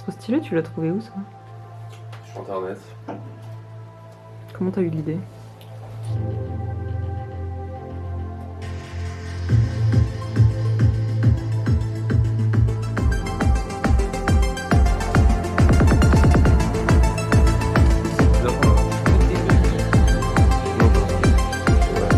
Trop stylé, tu l'as trouvé où ça? Sur internet. Comment t'as eu l'idée? C'est bizarre, non, parce que. Ouais.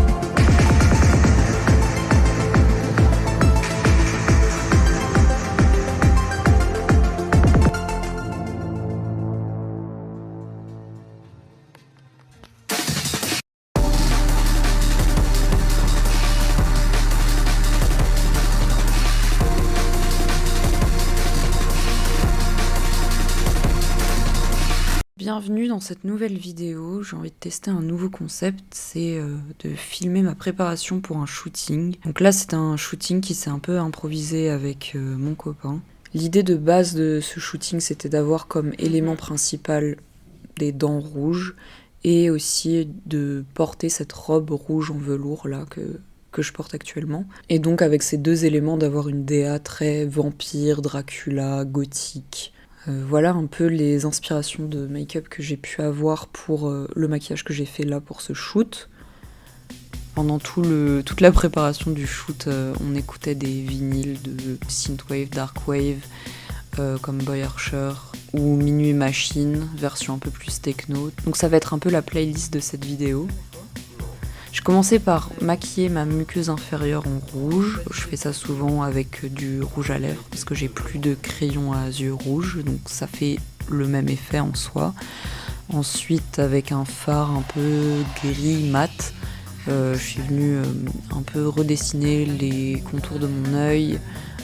Bienvenue dans cette nouvelle vidéo, j'ai envie de tester un nouveau concept, c'est de filmer ma préparation pour un shooting. Donc là c'est un shooting qui s'est un peu improvisé avec mon copain. L'idée de base de ce shooting c'était d'avoir comme élément principal des dents rouges et aussi de porter cette robe rouge en velours là que je porte actuellement. Et donc avec ces deux éléments d'avoir une DA très vampire, Dracula, gothique. Voilà un peu les inspirations de make-up que j'ai pu avoir pour le maquillage que j'ai fait là pour ce shoot. Pendant toute la préparation du shoot, on écoutait des vinyles de synthwave, darkwave, comme Boy Archer ou Minuit Machine, version un peu plus techno. Donc ça va être un peu la playlist de cette vidéo. Je commençais par maquiller ma muqueuse inférieure en rouge. Je fais ça souvent avec du rouge à lèvres parce que j'ai plus de crayon à yeux rouges, donc ça fait le même effet en soi. Ensuite, avec un fard un peu gris mat, je suis venue un peu redessiner les contours de mon œil,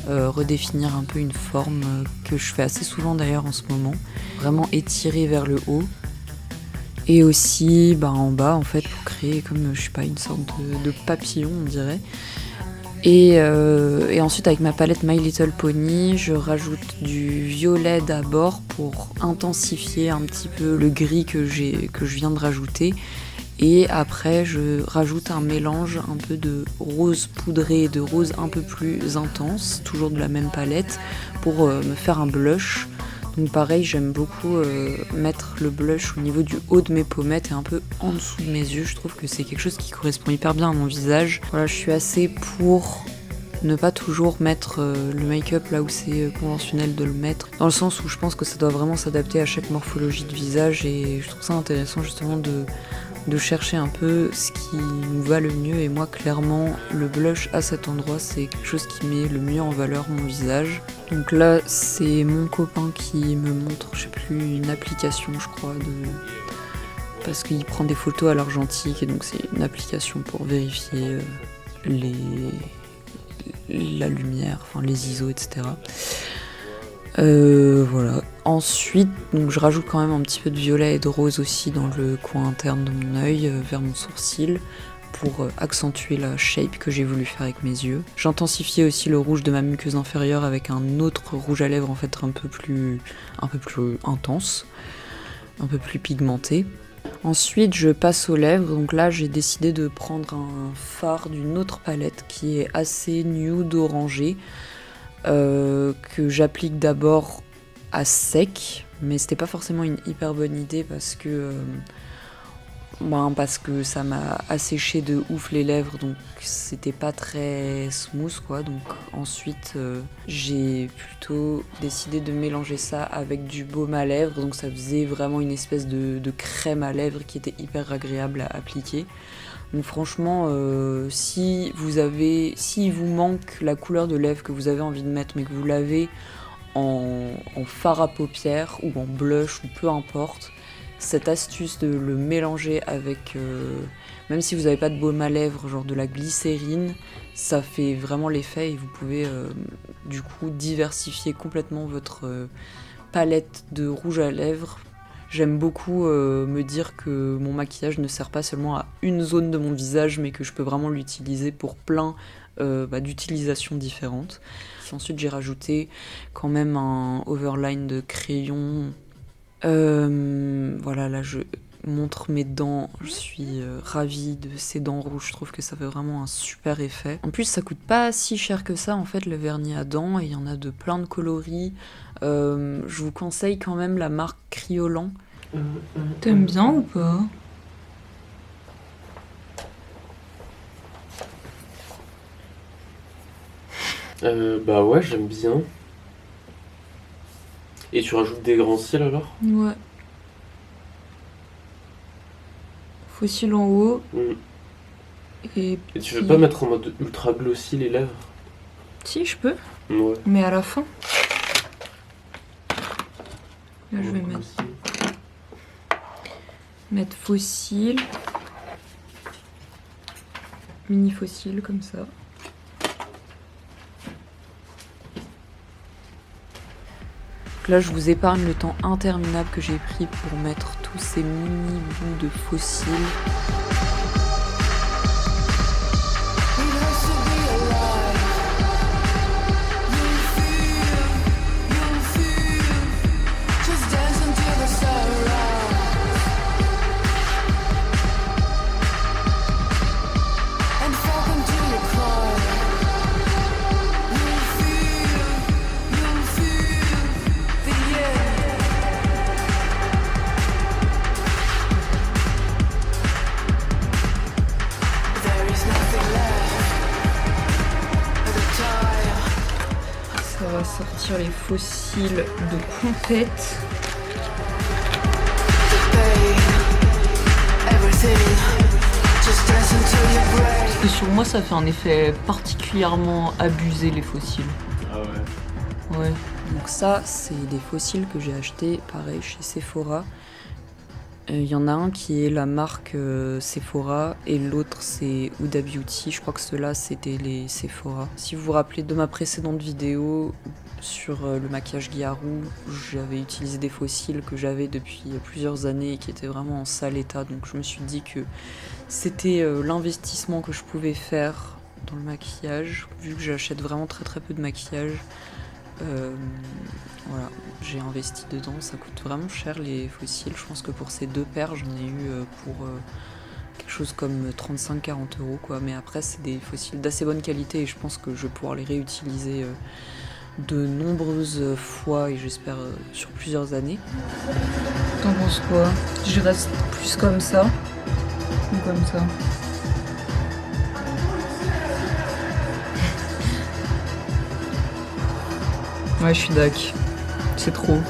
redéfinir un peu une forme que je fais assez souvent d'ailleurs en ce moment. Vraiment étirer vers le haut. Et aussi en bas en fait pour créer comme je sais pas une sorte de papillon on dirait. Et ensuite avec ma palette My Little Pony je rajoute du violet d'abord pour intensifier un petit peu le gris que je viens de rajouter. Et après je rajoute un mélange un peu de rose poudré et de rose un peu plus intense, toujours de la même palette, pour me faire un blush. Donc pareil, j'aime beaucoup mettre le blush au niveau du haut de mes pommettes et un peu en dessous de mes yeux. Je trouve que c'est quelque chose qui correspond hyper bien à mon visage. Voilà, je suis assez pour ne pas toujours mettre le make-up là où c'est conventionnel de le mettre. Dans le sens où je pense que ça doit vraiment s'adapter à chaque morphologie de visage et je trouve ça intéressant justement de chercher un peu ce qui nous va le mieux. Et moi clairement le blush à cet endroit c'est quelque chose qui met le mieux en valeur mon visage. Donc là c'est mon copain qui me montre, je sais plus, une application je crois parce qu'il prend des photos à l'argentique et donc c'est une application pour vérifier la lumière, enfin les ISO etc. Voilà. Ensuite, donc je rajoute quand même un petit peu de violet et de rose aussi dans le coin interne de mon œil, vers mon sourcil, pour accentuer la shape que j'ai voulu faire avec mes yeux. J'intensifiais aussi le rouge de ma muqueuse inférieure avec un autre rouge à lèvres en fait un peu plus intense, un peu plus pigmenté. Ensuite, je passe aux lèvres. Donc là, j'ai décidé de prendre un fard d'une autre palette qui est assez nude orangé. Que j'applique d'abord à sec, mais c'était pas forcément une hyper bonne idée parce que ça m'a asséché de ouf les lèvres, donc c'était pas très smooth quoi. Donc ensuite j'ai plutôt décidé de mélanger ça avec du baume à lèvres, donc ça faisait vraiment une espèce de crème à lèvres qui était hyper agréable à appliquer. Donc franchement, si vous manque la couleur de lèvres que vous avez envie de mettre, mais que vous l'avez en fard à paupières ou en blush ou peu importe, cette astuce de le mélanger avec, même si vous n'avez pas de baume à lèvres, genre de la glycérine, ça fait vraiment l'effet et vous pouvez du coup diversifier complètement votre palette de rouge à lèvres. J'aime beaucoup me dire que mon maquillage ne sert pas seulement à une zone de mon visage, mais que je peux vraiment l'utiliser pour plein d'utilisations différentes. Ensuite, j'ai rajouté quand même un overline de crayon. Voilà, là, montre mes dents. Je suis ravie de ces dents rouges. Je trouve que ça fait vraiment un super effet. En plus, ça coûte pas si cher que ça, en fait, le vernis à dents. Et il y en a de plein de coloris. Je vous conseille quand même la marque Kryolan. T'aimes bien ou pas? Bah ouais, j'aime bien. Et tu rajoutes des grands cils alors? Ouais. Faux cils en haut. Et tu veux pas mettre en mode ultra glossy les lèvres? Si, je peux. Ouais. Mais à la fin. Là, je vais mettre faux cils. Mini faux cils comme ça. Là, je vous épargne le temps interminable que j'ai pris pour mettre tous ces mini bouts de faux cils. Ça va sortir les faux cils de compète. Et sur moi, ça fait un effet particulièrement abusé, les faux cils. Ah ouais? Ouais. Donc ça, c'est des faux cils que j'ai achetés, pareil, chez Sephora. Il y en a un qui est la marque Sephora et l'autre c'est Huda Beauty. Je crois que ceux-là c'était les Sephora. Si vous vous rappelez de ma précédente vidéo sur le maquillage Guiarou, j'avais utilisé des faux cils que j'avais depuis plusieurs années et qui étaient vraiment en sale état. Donc je me suis dit que c'était l'investissement que je pouvais faire dans le maquillage, vu que j'achète vraiment très peu de maquillage. Voilà, j'ai investi dedans, ça coûte vraiment cher les faux cils. Je pense que pour ces deux paires, j'en ai eu pour quelque chose comme 35-40 € quoi. Mais après, c'est des faux cils d'assez bonne qualité et je pense que je vais pouvoir les réutiliser de nombreuses fois et j'espère sur plusieurs années. T'en penses quoi? Je reste plus comme ça ou comme ça? Ouais, je suis dac. C'est trop. Ouais.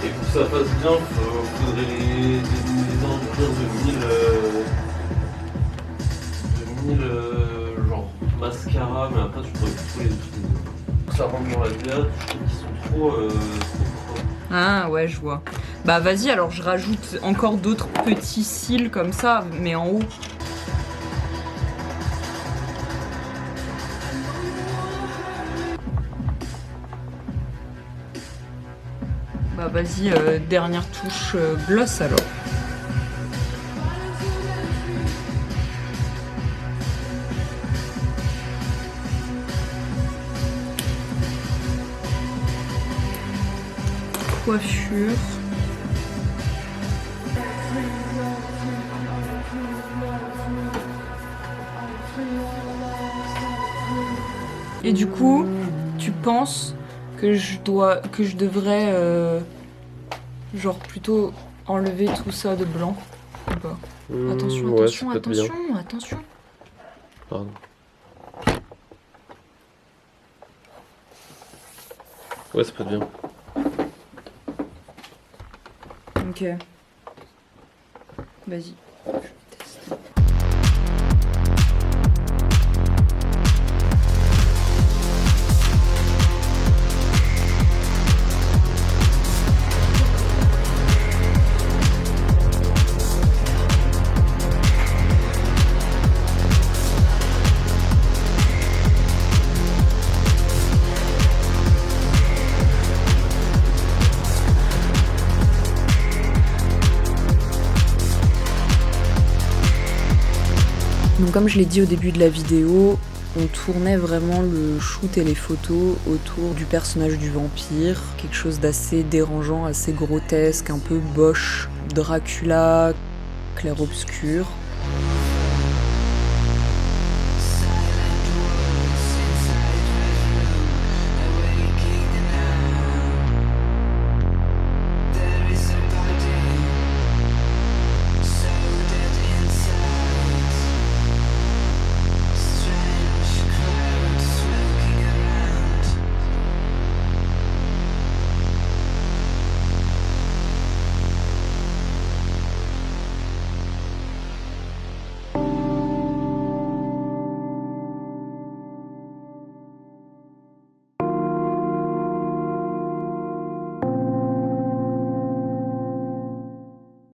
Et pour que ça fasse bien, faudrait les remplir de mille genre mascara, mais après tu pourrais plutôt les utiliser. Pour que ça rentre dans la DA, je trouve qu'ils sont trop forts. Ah ouais, je vois. Bah vas-y, alors je rajoute encore d'autres petits cils comme ça, mais en haut. Bah vas-y, dernière touche gloss alors. Coiffure. Et du coup, tu penses que je devrais genre plutôt enlever tout ça de blanc ou pas? Attention, ouais, attention, ça peut être bien. attention, attention. Pardon. Ouais, ça peut être bien. Ok. Vas-y. Je teste. Donc comme je l'ai dit au début de la vidéo, On tournait vraiment le shoot et les photos autour du personnage du vampire, quelque chose d'assez dérangeant, assez grotesque, un peu Bosch, Dracula, clair-obscur.